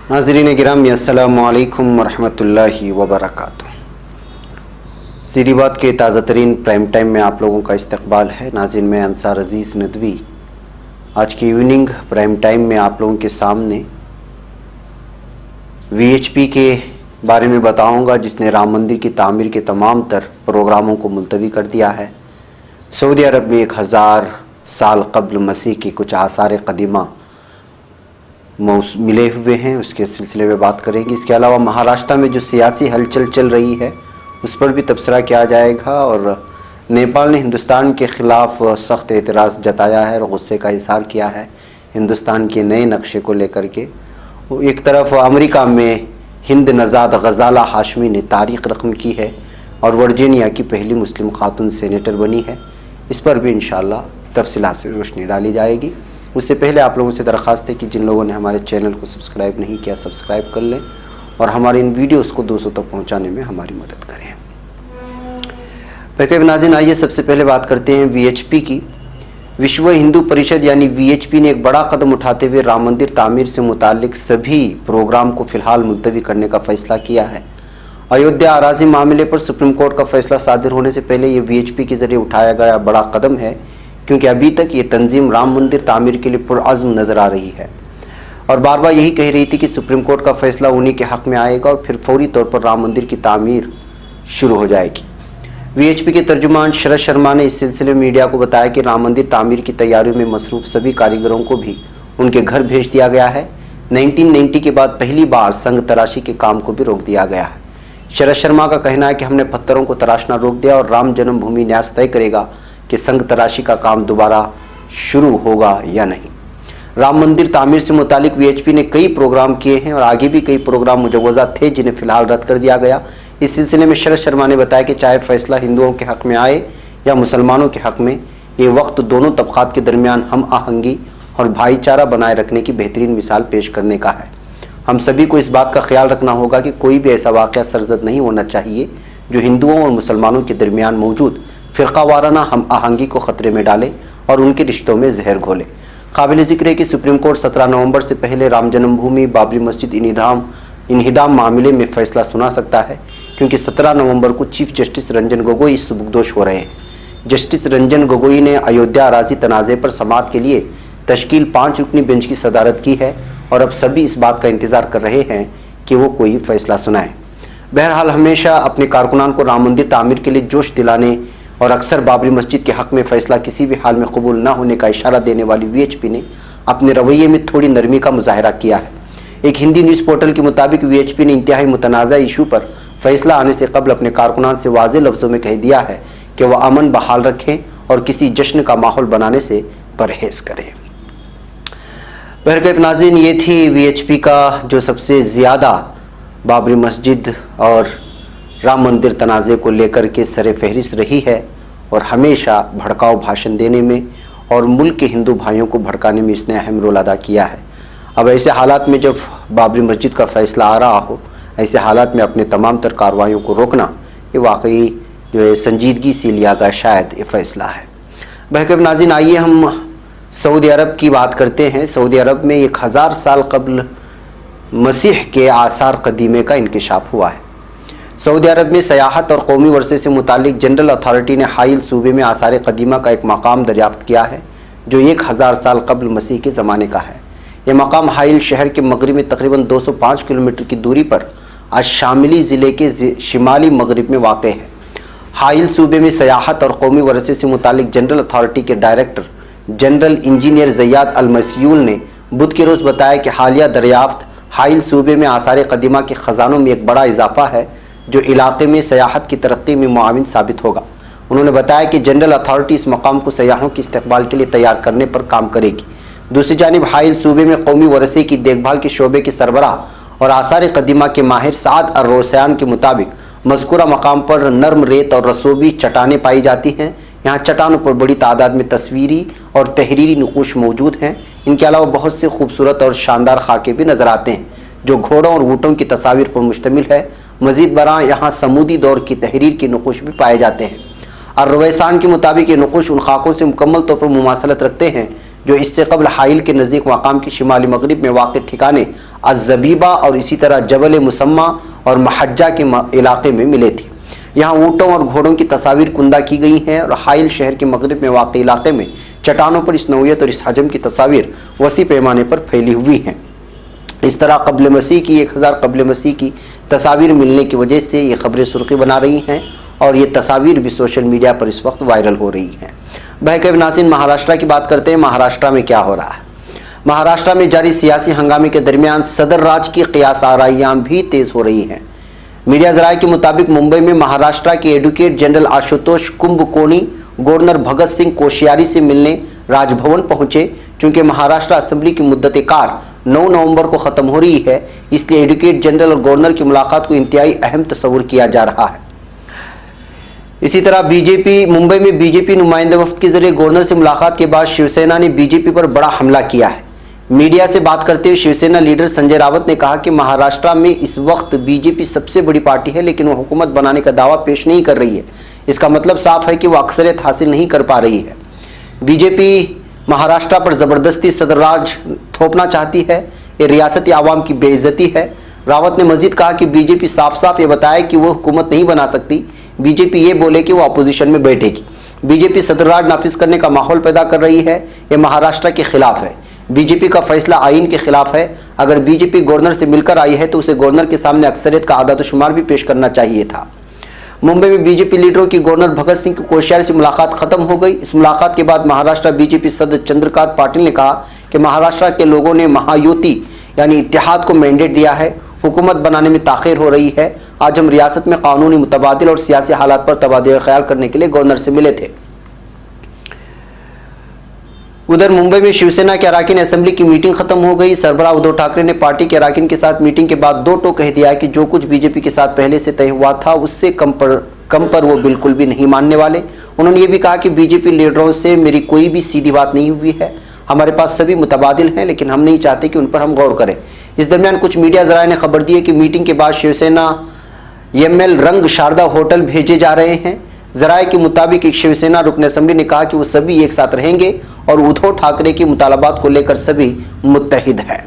नाज़रीन गिरामी अस्सलामु अलैकुम वरहमतुल्लाहि वबरकातुहू। सीधी बात के ताज़ा तरीन प्राइम टाइम में आप लोगों का इस्तकबाल है। नाज़रीन मैं अंसार अज़ीज़ नदवी आज की इवनिंग प्राइम टाइम में आप लोगों के सामने VHP के बारे में बताऊंगा, जिसने राम मंदिर की तामीर के तमाम तर प्रोग्रामों को मुलतवी कर दिया है। सऊदी अरब में 1000 साल कब्ल मसीह के कुछ आसार कदीमा मिले हुए हैं, उसके सिलसिले में बात करेंगे। इसके अलावा महाराष्ट्र में जो सियासी हलचल चल रही है उस पर भी तबसरा किया जाएगा। और नेपाल ने हिंदुस्तान के ख़िलाफ़ सख्त एतराज़ जताया है और गुस्से का इज़हार किया है हिंदुस्तान के नए नक्शे को लेकर के। एक तरफ अमेरिका में हिंद नज़ाद गज़ाला हाशमी ने तारीख़ रकम की है और वर्जीनिया की पहली मुस्लिम खातून सेनेटर बनी है। इस पर भी इंशाअल्लाह तफसीलात से रोशनी डाली जाएगी। उससे पहले आप लोगों से दरख्वास्त है कि जिन लोगों ने हमारे चैनल को सब्सक्राइब नहीं किया सब्सक्राइब कर लें और हमारे इन वीडियोस को 200 तक पहुंचाने में हमारी मदद करें। पैके नाज़रीन, आइए सबसे पहले बात करते हैं VHP की। विश्व हिंदू परिषद यानी VHP ने एक बड़ा कदम उठाते हुए राम मंदिर तामीर से मुताल्लिक सभी प्रोग्राम को फ़िलहाल मुलतवी करने का फ़ैसला किया है। अयोध्या अराज़ी मामले पर सुप्रीम कोर्ट का फ़ैसला सादिर होने से पहले ये VHP के ज़रिए उठाया गया बड़ा कदम है, क्योंकि अभी तक ये तंजीम राम मंदिर तामीर के लिए पुरअज़्म नज़र आ रही है और बार बार यही कह रही थी कि सुप्रीम कोर्ट का फ़ैसला उन्हीं के हक़ में आएगा और फिर फौरी तौर पर राम मंदिर की तामीर शुरू हो जाएगी। VHP के तर्जुमान शरद शर्मा ने इस सिलसिले में मीडिया को बताया कि राम मंदिर तामीर की तैयारियों में मसरूफ़ सभी कारीगरों को भी उनके घर भेज दिया गया है। 1990 के बाद पहली बार संग तराशी के काम को भी रोक दिया गया है। शरद शर्मा का कहना है कि हमने पत्थरों को तराशना रोक दिया और राम जन्मभूमि न्यास तय करेगा कि संग तराशी का काम दोबारा शुरू होगा या नहीं। राम मंदिर तामीर से मुतालिक VHP ने कई प्रोग्राम किए हैं और आगे भी कई प्रोग्राम मुजव्वज़ा थे जिन्हें फ़िलहाल रद्द कर दिया गया। इस सिलसिले में शरद शर्मा ने बताया कि चाहे फ़ैसला हिंदुओं के हक़ में आए या मुसलमानों के हक़ में, ये वक्त दोनों तबक़ात के दरमियान हम आहंगी और भाईचारा बनाए रखने की बेहतरीन मिसाल पेश करने का है। हम सभी को इस बात का ख्याल रखना होगा कि कोई भी ऐसा वाक़या सरज़द नहीं होना चाहिए जो हिंदुओं और मुसलमानों के दरमियान मौजूद फ़िरका वाराना हम आहंगी को ख़तरे में डाले और उनके रिश्तों में जहर घोले। काबिल ज़िक्र है कि सुप्रीम कोर्ट 17 नवंबर से पहले राम जन्मभूमि बाबरी मस्जिद इन्हिदाम मामले में फ़ैसला सुना सकता है, क्योंकि 17 नवंबर को चीफ जस्टिस रंजन गोगोई सुबुकदोश हो रहे हैं। जस्टिस रंजन गोगोई ने अयोध्या अराज़ी तनाज़े पर समाअत के लिए तश्कील 5 रुकनी बेंच की सदारत की है और अब सभी इस बात का इंतज़ार कर रहे हैं कि वो कोई फ़ैसला सुनाएं। बहरहाल हमेशा अपने कारकुनान को राम मंदिर तामीर के लिए जोश दिलाने और अक्सर बाबरी मस्जिद के हक़ में फ़ैसला किसी भी हाल में कबूल न होने का इशारा देने वाली VHP ने अपने रवैये में थोड़ी नरमी का मुजाहरा किया है। एक हिंदी न्यूज़ पोर्टल के मुताबिक VHP ने इंतहाई मुतनाज़ा इशू पर फ़ैसला आने से कबल अपने कारकुनान से वाज़ेह लफ्ज़ों में कह दिया है कि वह अमन बहाल रखें और किसी जश्न का माहौल बनाने से परहेज़ करें। बहरकैफ नाज़रीन, ये थी VHP का जो सबसे ज़्यादा बाबरी मस्जिद और राम मंदिर तनाज़े को लेकर के सरे फहरिस्त रही है और हमेशा भड़काऊ भाषण देने में और मुल्क के हिंदू भाइयों को भड़काने में इसने अहम रोल अदा किया है। अब ऐसे हालात में जब बाबरी मस्जिद का फ़ैसला आ रहा हो, ऐसे हालात में अपने तमाम तर कार्रवाइयों को रोकना ये वाकई जो है संजीदगी से लिया गया शायद ये फ़ैसला है। बहरकैफ नाज़रीन, आइए हम सऊदी अरब की बात करते हैं। सऊदी अरब में 1000 साल कब्ल मसीह के आसार कदीमे का इंकशाफ हुआ है। सऊदी अरब में सयाहत और कौमी वर्से से मुतालिक जनरल अथॉरिटी ने हाइल सूबे में आसार कदीमा का एक मकाम दरियाफ्त किया है जो 1000 साल कब्ल मसीह के ज़माने का है। यह मकाम हाइल शहर के मगरिब में तकरीबन 205 किलोमीटर की दूरी पर अशामिली ज़िले के शिमाली मगरिब में वाक़ है। हाइल सूबे में सयाहत और कौमी वर्से से मुतालिक जनरल अथॉरिटी के डायरेक्टर जनरल इंजीनियर ज़ियाद अल मस्यूल ने बुध के रोज़ बताया कि हालिया दरियाफ्त हाइल सूबे में आसार कदीमा के ख़जानों में एक बड़ा इजाफा है जो इलाके में सयाहत की तरक्की में मुआविन साबित होगा। उन्होंने बताया कि जनरल अथॉरिटी इस मकाम को सयाहों के इस्तकबाल के लिए तैयार करने पर काम करेगी। दूसरी जानिब हाइल सूबे में कौमी वरसे की देखभाल के शोबे के सरबराह और आसार कदीमा के माहिर साद अर रोसैन के मुताबिक मज़कूरा मकाम पर नर्म रेत और रसूबी चट्टानें पाई जाती हैं। यहाँ चट्टानों पर बड़ी तादाद में तस्वीरी और तहरीरी नक़ूश मौजूद हैं। इनके अलावा बहुत से खूबसूरत और शानदार खाके भी नज़र आते हैं जो घोड़ों और ऊँटों की तस्वीर पर मुश्तमिल है। मज़ीद बरां यहाँ समूदी दौर की तहरीर के नक़ूश भी पाए जाते हैं। और रवैसान के मुताबिक ये नक़ूश उन खाकों से मुकम्मल तौर पर मुमासलत रखते हैं जो इससे कबल हाइल के नज़दीक मकाम के शिमाली मगरिब में वाक़ ठिकाने अज़बीबा और इसी तरह जबल मुसम्मा और महज्जा के इलाके में मिले थे। यहाँ ऊँटों और घोड़ों की तस्वीर कुंदा की गई हैं और हाइल शहर के मगरिब में वाक़ इलाके में चट्टानों पर इस नौयत और इस हजम की तस्वीर वसी पैमाने पर फैली हुई हैं। इस तरह कब्ल मसीह की 1000 कब्ल मसीह की तस्वीर मिलने की वजह से ये खबरें सुर्खी बना रही हैं और ये तस्वीर भी सोशल मीडिया पर इस वक्त वायरल हो रही हैं। बहके नाज़रीन, महाराष्ट्र की बात करते हैं। महाराष्ट्र में क्या हो रहा है? महाराष्ट्र में जारी सियासी हंगामे के दरमियान सदर राज की क़ियास आराइयाँ भी तेज़ हो रही हैं। मीडिया ज़राए के मुताबिक मुंबई में महाराष्ट्र के advocate general Ashutosh Kumbhakoni governor Bhagat Singh Koshyari से मिलने राजभवन पहुंचे। चूंकि महाराष्ट्र असेंबली की मुद्दत कार 9 नवंबर को ख़त्म हो रही है, इसलिए एडवोकेट जनरल और गवर्नर की मुलाकात को इंतहाई अहम तस्वुर किया जा रहा है। इसी तरह मुंबई में बीजेपी नुमाइंदा वफ्द के जरिए गवर्नर से मुलाकात के बाद शिवसेना ने बीजेपी पर बड़ा हमला किया है। मीडिया से बात करते हुए शिवसेना लीडर संजय रावत ने कहा कि महाराष्ट्र में इस वक्त बीजेपी सबसे बड़ी पार्टी है, लेकिन वो हुकूमत बनाने का दावा पेश नहीं कर रही है। इसका मतलब साफ है कि वो अक्सरियत हासिल नहीं कर पा रही है। बीजेपी महाराष्ट्र पर ज़बरदस्ती सदर राज थोपना चाहती है। ये रियासती आवाम की बेइज्जती है। रावत ने मजीद कहा कि बीजेपी साफ साफ ये बताए कि वो हुकूमत नहीं बना सकती। बीजेपी ये बोले कि वो अपोजिशन में बैठेगी। बीजेपी सदर राज नाफिज करने का माहौल पैदा कर रही है। ये महाराष्ट्र के खिलाफ है। बीजेपी का फैसला आइन के खिलाफ है। अगर बीजेपी गवर्नर से मिलकर आई है तो उसे गवर्नर के सामने अक्सरियत का आदाद-ओ-शुमार भी पेश करना चाहिए था। मुंबई में बीजेपी लीडरों की गवर्नर भगत सिंह कोश्यारी से मुलाकात खत्म हो गई। इस मुलाकात के बाद महाराष्ट्र बीजेपी सदस्य चंद्रकांत पाटिल ने कहा कि महाराष्ट्र के लोगों ने महायुति यानी इत्तेहाद को मैंडेट दिया है। हुकूमत बनाने में ताख़ीर हो रही है। आज हम रियासत में कानूनी मुतबादिल और सियासी हालात पर तबादला ख्याल करने के लिए गवर्नर से मिले थे। उधर मुंबई में शिवसेना के अराकीन असेंबली की मीटिंग खत्म हो गई। सरबराह उद्धव ठाकरे ने पार्टी के अराकीन के साथ मीटिंग के बाद दो टोक कह दिया कि जो कुछ बीजेपी के साथ पहले से तय हुआ था उससे कम पर वो बिल्कुल भी नहीं मानने वाले। उन्होंने ये भी कहा कि बीजेपी लीडरों से मेरी कोई भी सीधी बात नहीं हुई है। हमारे पास सभी मुतबादिल हैं, लेकिन हम नहीं चाहते कि उन पर हम गौर करें। इस दरमियान कुछ मीडिया ज़राए ने खबर दी है कि मीटिंग के बाद शिवसेना एमएल रंग शारदा होटल भेजे जा रहे हैं। ज़राए के मुताबिक एक शिवसेना रुकन असेंबली ने कहा कि वो सभी एक साथ रहेंगे और उद्धव ठाकरे के मुतालबात को लेकर सभी मुत्तहिद हैं।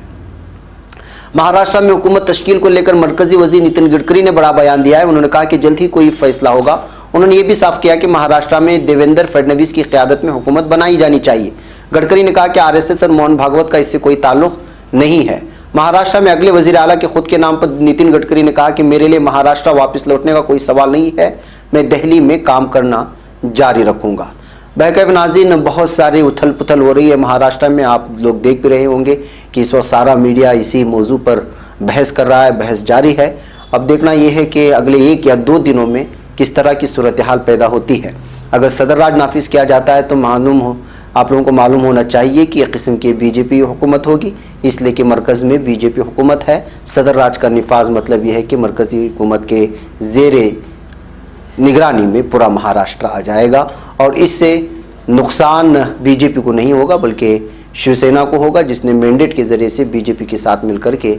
महाराष्ट्र में हुकूमत तश्कील को लेकर मरकजी वजीर नितिन गडकरी ने बड़ा बयान दिया है। उन्होंने कहा कि जल्द ही कोई फैसला होगा। उन्होंने ये भी साफ किया कि महाराष्ट्र में देवेंद्र फडणवीस की क़यादत में हुकूमत बनाई जानी चाहिए। गडकरी ने कहा कि आरएसएस और मोहन भागवत का इससे कोई ताल्लुक नहीं है। महाराष्ट्र में अगले वजीर आला के खुद के नाम पर नितिन गडकरी ने कहा कि मेरे लिए महाराष्ट्र वापस लौटने का कोई सवाल नहीं है। मैं दिल्ली में काम करना जारी रखूंगा। बहकाब नाज़रीन, बहुत सारी उथल पुथल हो रही है महाराष्ट्र में। आप लोग देख भी रहे होंगे कि इस वक्त सारा मीडिया इसी मौजू पर बहस कर रहा है, बहस जारी है। अब देखना यह है कि अगले 1 या 2 दिनों में किस तरह की सूरत हाल पैदा होती है। अगर सदर राज नाफिज किया जाता है तो आप लोगों को मालूम होना चाहिए कि एक किस्म की बीजेपी हुकूमत होगी, इसलिए कि मरकज़ में बीजेपी हुकूमत है। सदर राज का निफाज मतलब यह है कि मरकज़ी हुकूमत के ज़ेरे निगरानी में पूरा महाराष्ट्र आ जाएगा और इससे नुकसान बीजेपी को नहीं होगा बल्कि शिवसेना को होगा, जिसने मैंडेट के ज़रिए से बीजेपी के साथ मिलकर के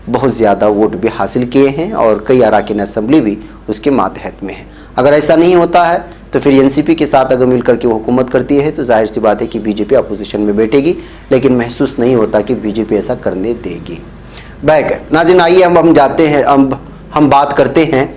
बहुत ज़्यादा वोट भी हासिल किए हैं और कई अराकीन असेंबली भी उसके मातहत में है। अगर ऐसा नहीं होता है तो फिर एनसीपी के साथ अगर मिलकर के वो हुकूमत करती है तो जाहिर सी बात है कि बीजेपी अपोजिशन में बैठेगी, लेकिन महसूस नहीं होता कि बीजेपी ऐसा करने देगी। बैक नाज़रीन, आइए हम जाते हैं, हम बात करते हैं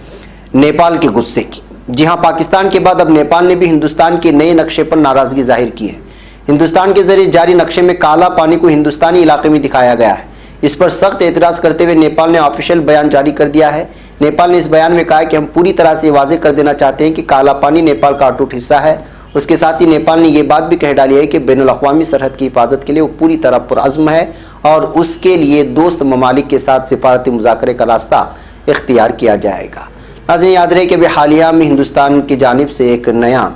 नेपाल के गुस्से की। जी हाँ, पाकिस्तान के बाद अब नेपाल ने भी हिंदुस्तान के नए नक्शे पर नाराज़गी जाहिर की है। हिंदुस्तान के जरिए जारी नक्शे में काला पानी को हिंदुस्तानी इलाके में दिखाया गया है। इस पर सख्त एतराज़ करते हुए नेपाल ने ऑफिशियल बयान जारी कर दिया है। नेपाल ने इस बयान में कहा है कि हम पूरी तरह से वाज़ेह कर देना चाहते हैं कि काला पानी नेपाल का अटूट हिस्सा है। उसके साथ ही नेपाल ने ये बात भी कह डाली है कि बैनुल-अक़वामी सरहद की हिफाजत के लिए वो पूरी तरह पुरअज़्म है और उसके लिए दोस्त ममालिक के साथ सिफारती मुज़ाकरे का रास्ता इख्तियार किया जाएगा। नाज़रीन, याद रहे कि अभी हालिया में हिंदुस्तान की जानिब से एक नया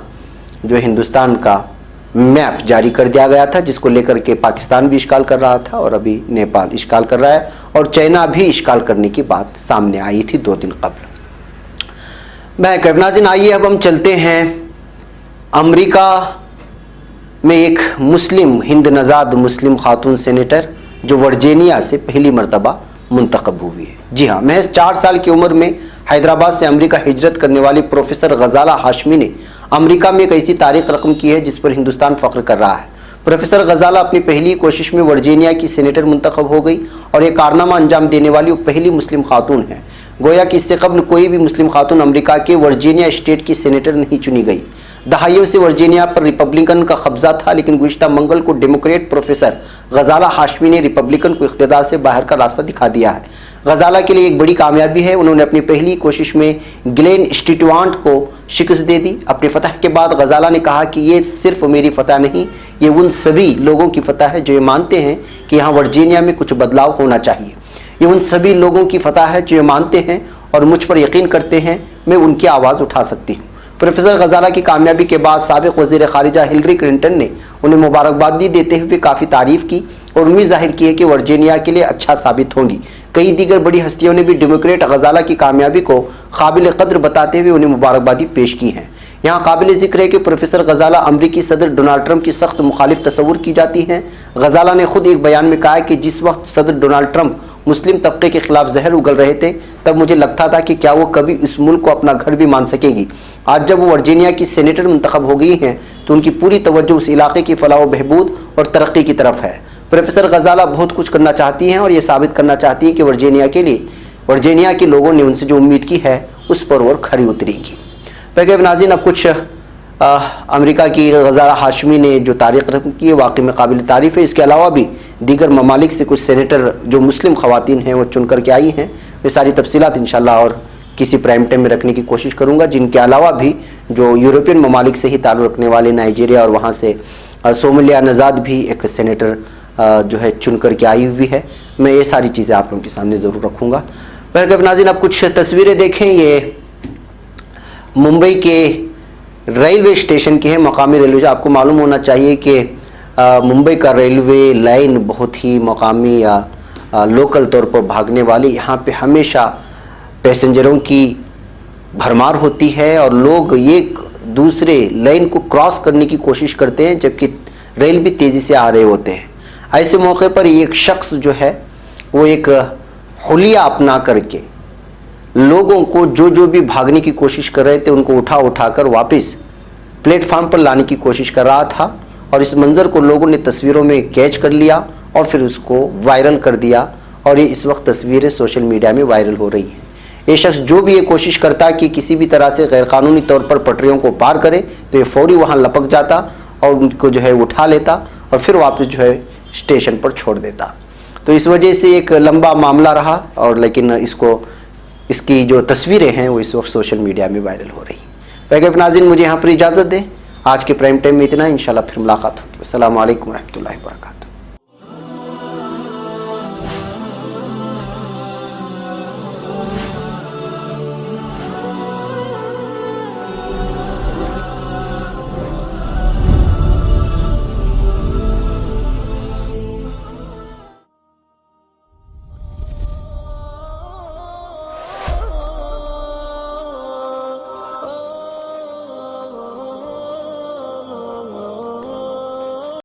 जो हिंदुस्तान का मैप जारी कर दिया गया था, जिसको लेकर के पाकिस्तान भी इश्काल कर रहा था और अभी नेपाल इश्काल कर रहा है और चाइना भी इश्काल करने की बात सामने आई थी 2 दिन कबल। मैं नाज़रीन, आइए अब हम चलते हैं अमेरिका में एक मुस्लिम हिंद नज़ाद मुस्लिम खातून सेनेटर जो वर्जीनिया से पहली मरतबा मुंतखब हुई है। जी हाँ, महज 4 साल की उम्र में हैदराबाद से अमेरिका हिजरत करने वाली प्रोफेसर गजाला हाशमी ने अमेरिका में एक ऐसी तारीख रकम की है जिस पर हिंदुस्तान फ़ख्र कर रहा है। प्रोफेसर गजाला अपनी पहली कोशिश में वर्जीनिया की सेनेटर मुंतखब हो गई और ये कारनामा अंजाम देने वाली वो पहली मुस्लिम खातून है। गोया कि इससे कबल कोई भी मुस्लिम खातून अमेरिका के वर्जीनिया स्टेट की सेनेटर नहीं चुनी गई। दहाइयों से वर्जीनिया पर रिपब्लिकन का कब्जा था, लेकिन गुज़िश्ता मंगल को डेमोक्रेट प्रोफेसर गजाला हाशमी ने रिपब्लिकन को इख्तियार से बाहर का रास्ता दिखा दिया है। गजाला के लिए एक बड़ी कामयाबी है। उन्होंने अपनी पहली कोशिश में ग्लेन स्टीटवांट को शिकस्त दे दी। अपनी फतह के बाद गजाला ने कहा कि ये सिर्फ मेरी फतह नहीं, ये उन सभी लोगों की फतह है जो ये मानते हैं कि यहाँ वर्जीनिया में कुछ बदलाव होना चाहिए। ये उन सभी लोगों की फतह है जो ये मानते हैं और मुझ पर यकीन करते हैं मैं उनकी आवाज़ उठा सकती हूँ। प्रोफेसर गजाला की कामयाबी के बाद साबिक वज़ीर ख़ारिजा हिलरी क्लिंटन ने उन्हें मुबारकबादी देते हुए काफ़ी तारीफ़ की और उम्मीद जाहिर की है कि वर्जीनिया के लिए अच्छा साबित होंगी। कई दीगर बड़ी हस्तियों ने भी डेमोक्रेट गजाला की कामयाबी को काबिल कद्र बताते हुए उन्हें मुबारकबादी पेश की है। यहाँ काबिल ज़िक्र है कि प्रोफेसर गजाला अमरीकी सदर डोनाल्ड ट्रंप की सख्त मुखालिफ तस्वुर की जाती हैं। गजाला ने खुद एक बयान में कहा है कि जिस वक्त सदर डोनाल्ड ट्रंप मुस्लिम तबके के खिलाफ जहर उगल रहे थे, तब मुझे लगता था कि क्या वो कभी इस मुल्क को अपना घर भी मान सकेगी। आज जब वो वर्जीनिया की सेनेटर मुंतखब हो गई हैं तो उनकी पूरी तवज्जो उस इलाके की फलाह व बहबूद और तरक्की की तरफ है। प्रोफेसर गजाला बहुत कुछ करना चाहती हैं और ये साबित करना चाहती हैं कि वर्जीनिया के लोगों ने उनसे जो उम्मीद की है उस पर वो खरी उतरेगी। पैके नाज़रीन, अब कुछ अमेरिका की गजाला हाशमी ने जो तारीख रकम की है वाकई में काबिल तारीफ़ है। इसके अलावा भी दीगर ममालिक से कुछ सेनेटर जो मुस्लिम ख़वातीन हैं वो चुन कर के आई हैं। वे सारी तफसीलात इंशाअल्लाह और किसी प्राइम टाइम में रखने की कोशिश करूँगा। जिनके अलावा भी जो यूरोपियन ममालिक से ही ताल्लुक़ रखने वाले नाइजीरिया और वहाँ से सोमालिया नजाद भी एक सेनेटर जो है चुन कर के आई हुई है। मैं ये सारी चीज़ें आप लोगों के सामने ज़रूर रखूँगा। पैके नाज़रीन, अब कुछ तस्वीरें देखें। ये मुंबई के रेलवे स्टेशन की है, मकामी रेलवे। आपको मालूम होना चाहिए कि मुंबई का रेलवे लाइन बहुत ही मकामी या लोकल तौर पर भागने वाली, यहाँ पे हमेशा पैसेंजरों की भरमार होती है और लोग एक दूसरे लाइन को क्रॉस करने की कोशिश करते हैं जबकि रेल भी तेज़ी से आ रहे होते हैं। ऐसे मौके पर एक शख्स जो है वो एक हुलिया अपना करके लोगों को जो भी भागने की कोशिश कर रहे थे उनको उठा कर वापस प्लेटफार्म पर लाने की कोशिश कर रहा था और इस मंज़र को लोगों ने तस्वीरों में कैच कर लिया और फिर उसको वायरल कर दिया और ये इस वक्त तस्वीरें सोशल मीडिया में वायरल हो रही हैं। ये शख्स जो भी ये कोशिश करता कि किसी भी तरह से गैरकानूनी तौर पर पटरियों को पार करे तो ये फौरी वहाँ लपक जाता और उनको जो है उठा लेता और फिर वापस जो है स्टेशन पर छोड़ देता। तो इस वजह से एक लंबा मामला रहा और लेकिन इसकी जो तस्वीरें हैं वो इस वक्त सोशल मीडिया में वायरल हो रही हैं। पैके नाज़रीन, मुझे यहाँ पर इजाज़त दें। आज के प्राइम टाइम में इतना, इंशाल्लाह फिर मुलाकात होगी। अस्सलामु अलैकुम रहमतुल्लाहि व बरकातहू।